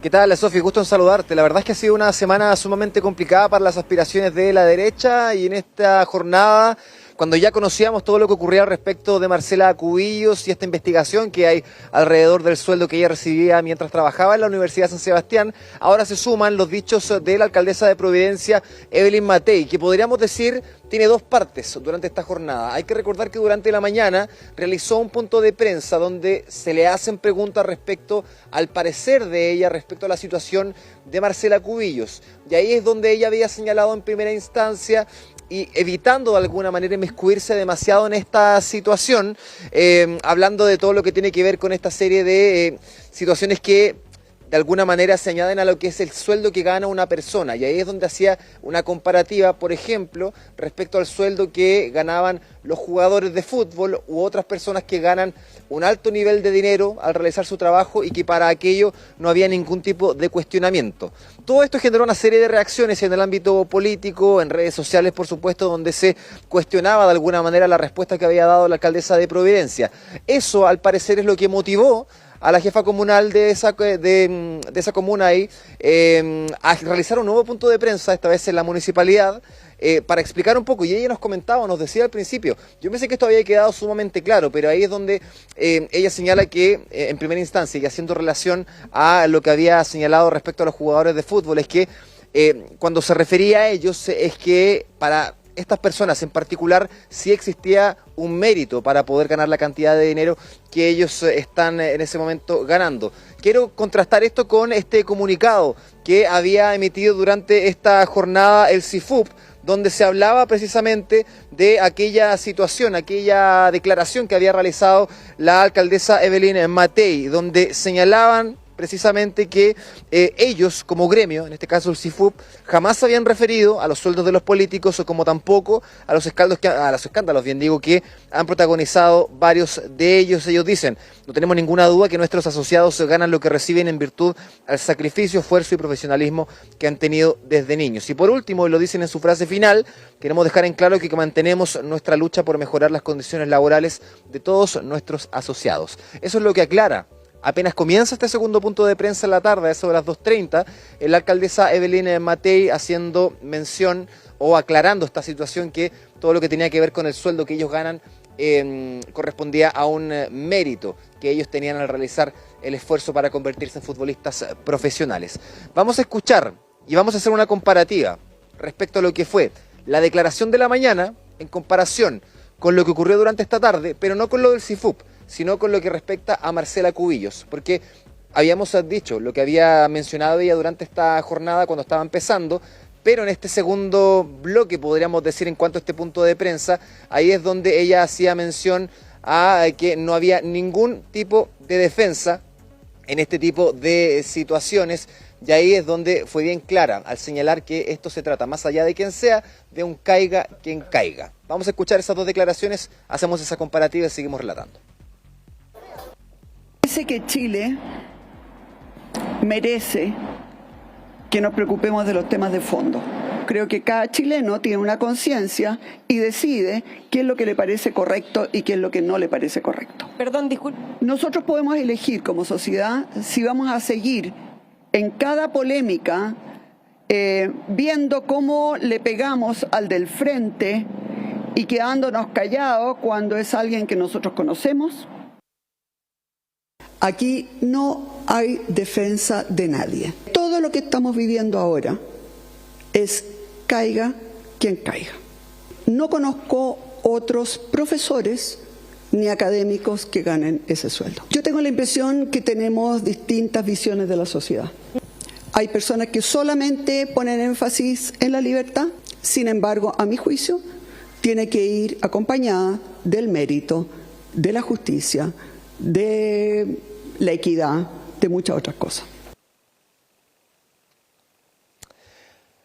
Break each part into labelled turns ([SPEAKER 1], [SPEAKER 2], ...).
[SPEAKER 1] ¿Qué tal, Sofi? Gusto en saludarte. La verdad es que ha sido una semana sumamente complicada para las aspiraciones de la derecha y en esta jornada, cuando ya conocíamos todo lo que ocurría al respecto de Marcela Cubillos y esta investigación que hay alrededor del sueldo que ella recibía mientras trabajaba en la Universidad de San Sebastián, ahora se suman los dichos de la alcaldesa de Providencia, Evelyn Matei, que podríamos decir tiene dos partes durante esta jornada. Hay que recordar que durante la mañana realizó un punto de prensa donde se le hacen preguntas respecto al parecer de ella, respecto a la situación de Marcela Cubillos. Y ahí es donde ella había señalado en primera instancia, y evitando de alguna manera inmiscuirse demasiado en esta situación, hablando de todo lo que tiene que ver con esta serie de situaciones que de alguna manera se añaden a lo que es el sueldo que gana una persona. Y ahí es donde hacía una comparativa, por ejemplo, respecto al sueldo que ganaban los jugadores de fútbol u otras personas que ganan un alto nivel de dinero al realizar su trabajo y que para aquello no había ningún tipo de cuestionamiento. Todo esto generó una serie de reacciones en el ámbito político, en redes sociales, por supuesto, donde se cuestionaba de alguna manera la respuesta que había dado la alcaldesa de Providencia. Eso, al parecer, es lo que motivó a la jefa comunal de esa comuna ahí a realizar un nuevo punto de prensa, esta vez en la municipalidad, para explicar un poco. Y ella nos comentaba, nos decía al principio, yo pensé que esto había quedado sumamente claro, pero ahí es donde ella señala que en primera instancia, y haciendo relación a lo que había señalado respecto a los jugadores de fútbol, es que cuando se refería a ellos, es que para estas personas en particular sí existía un mérito para poder ganar la cantidad de dinero que ellos están en ese momento ganando. Quiero contrastar esto con este comunicado que había emitido durante esta jornada el CIFUP, donde se hablaba precisamente de aquella situación, aquella declaración que había realizado la alcaldesa Evelyn Matei, donde señalaban precisamente que ellos como gremio, en este caso el CIFUP, jamás se habían referido a los sueldos de los políticos o como tampoco a los escándalos, bien digo, que han protagonizado varios de ellos. Ellos dicen, no tenemos ninguna duda que nuestros asociados ganan lo que reciben en virtud al sacrificio, esfuerzo y profesionalismo que han tenido desde niños. Y por último, y lo dicen en su frase final, queremos dejar en claro que mantenemos nuestra lucha por mejorar las condiciones laborales de todos nuestros asociados. Eso es lo que aclara. Apenas comienza este segundo punto de prensa en la tarde, a eso de las 2:30, la alcaldesa Evelyn Matei haciendo mención o aclarando esta situación que todo lo que tenía que ver con el sueldo que ellos ganan correspondía a un mérito que ellos tenían al realizar el esfuerzo para convertirse en futbolistas profesionales. Vamos a escuchar y vamos a hacer una comparativa respecto a lo que fue la declaración de la mañana en comparación con lo que ocurrió durante esta tarde, pero no con lo del CIFUP, sino con lo que respecta a Marcela Cubillos, porque habíamos dicho lo que había mencionado ella durante esta jornada cuando estaba empezando, pero en este segundo bloque, podríamos decir, en cuanto a este punto de prensa, ahí es donde ella hacía mención a que no había ningún tipo de defensa en este tipo de situaciones, y ahí es donde fue bien clara al señalar que esto se trata, más allá de quien sea, de un caiga quien caiga. Vamos a escuchar esas dos declaraciones, hacemos esa comparativa y seguimos relatando.
[SPEAKER 2] Parece que Chile merece que nos preocupemos de los temas de fondo. Creo que cada chileno tiene una conciencia y decide qué es lo que le parece correcto y qué es lo que no le parece correcto.
[SPEAKER 3] Perdón, disculpe.
[SPEAKER 2] Nosotros podemos elegir como sociedad si vamos a seguir en cada polémica viendo cómo le pegamos al del frente y quedándonos callados cuando es alguien que nosotros conocemos. Aquí no hay defensa de nadie. Todo lo que estamos viviendo ahora es caiga quien caiga. No conozco otros profesores ni académicos que ganen ese sueldo. Yo tengo la impresión que tenemos distintas visiones de la sociedad. Hay personas que solamente ponen énfasis en la libertad, sin embargo, a mi juicio, tiene que ir acompañada del mérito, de la justicia, de la equidad, de muchas otras cosas.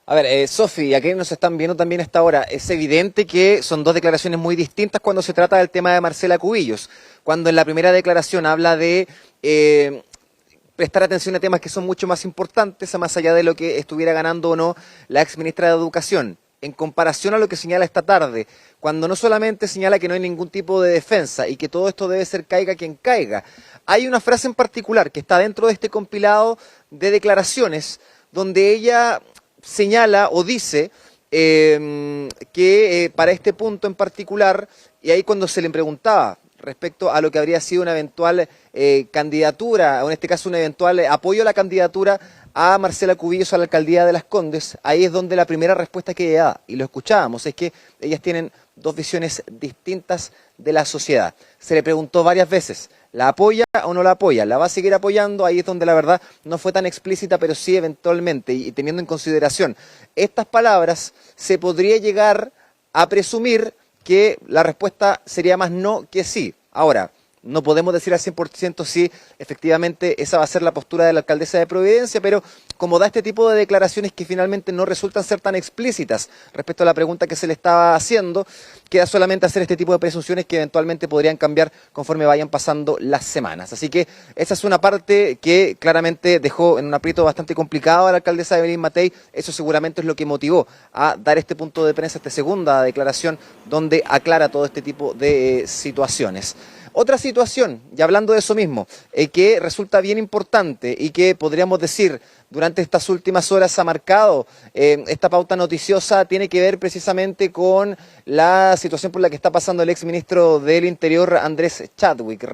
[SPEAKER 1] A ver, Sofi, aquí nos están viendo también a esta hora. Es evidente que son dos declaraciones muy distintas cuando se trata del tema de Marcela Cubillos. Cuando en la primera declaración habla de prestar atención a temas que son mucho más importantes, más allá de lo que estuviera ganando o no la exministra de Educación. en comparación a lo que señala esta tarde, cuando no solamente señala que no hay ningún tipo de defensa y que todo esto debe ser caiga quien caiga, hay una frase en particular que está dentro de este compilado de declaraciones donde ella señala o dice que para este punto en particular, y ahí cuando se le preguntaba respecto a lo que habría sido una eventual candidatura, o en este caso un eventual apoyo a la candidatura a Marcela Cubillos a la alcaldía de Las Condes, ahí es donde la primera respuesta que ella da, y lo escuchábamos, es que ellas tienen dos visiones distintas de la sociedad. Se le preguntó varias veces, ¿la apoya o no la apoya? ¿La va a seguir apoyando? Ahí es donde la verdad no fue tan explícita, pero sí eventualmente, y teniendo en consideración estas palabras, se podría llegar a presumir que la respuesta sería más no que sí. Ahora, no podemos decir al 100% si efectivamente esa va a ser la postura de la alcaldesa de Providencia, pero como da este tipo de declaraciones que finalmente no resultan ser tan explícitas respecto a la pregunta que se le estaba haciendo, queda solamente hacer este tipo de presunciones que eventualmente podrían cambiar conforme vayan pasando las semanas. Así que esa es una parte que claramente dejó en un aprieto bastante complicado a la alcaldesa Evelyn Matei. Eso seguramente es lo que motivó a dar este punto de prensa, esta segunda declaración, donde aclara todo este tipo de situaciones. Otra situación, y hablando de eso mismo, que resulta bien importante y que podríamos decir durante estas últimas horas ha marcado esta pauta noticiosa, tiene que ver precisamente con la situación por la que está pasando el exministro del Interior, Andrés Chadwick.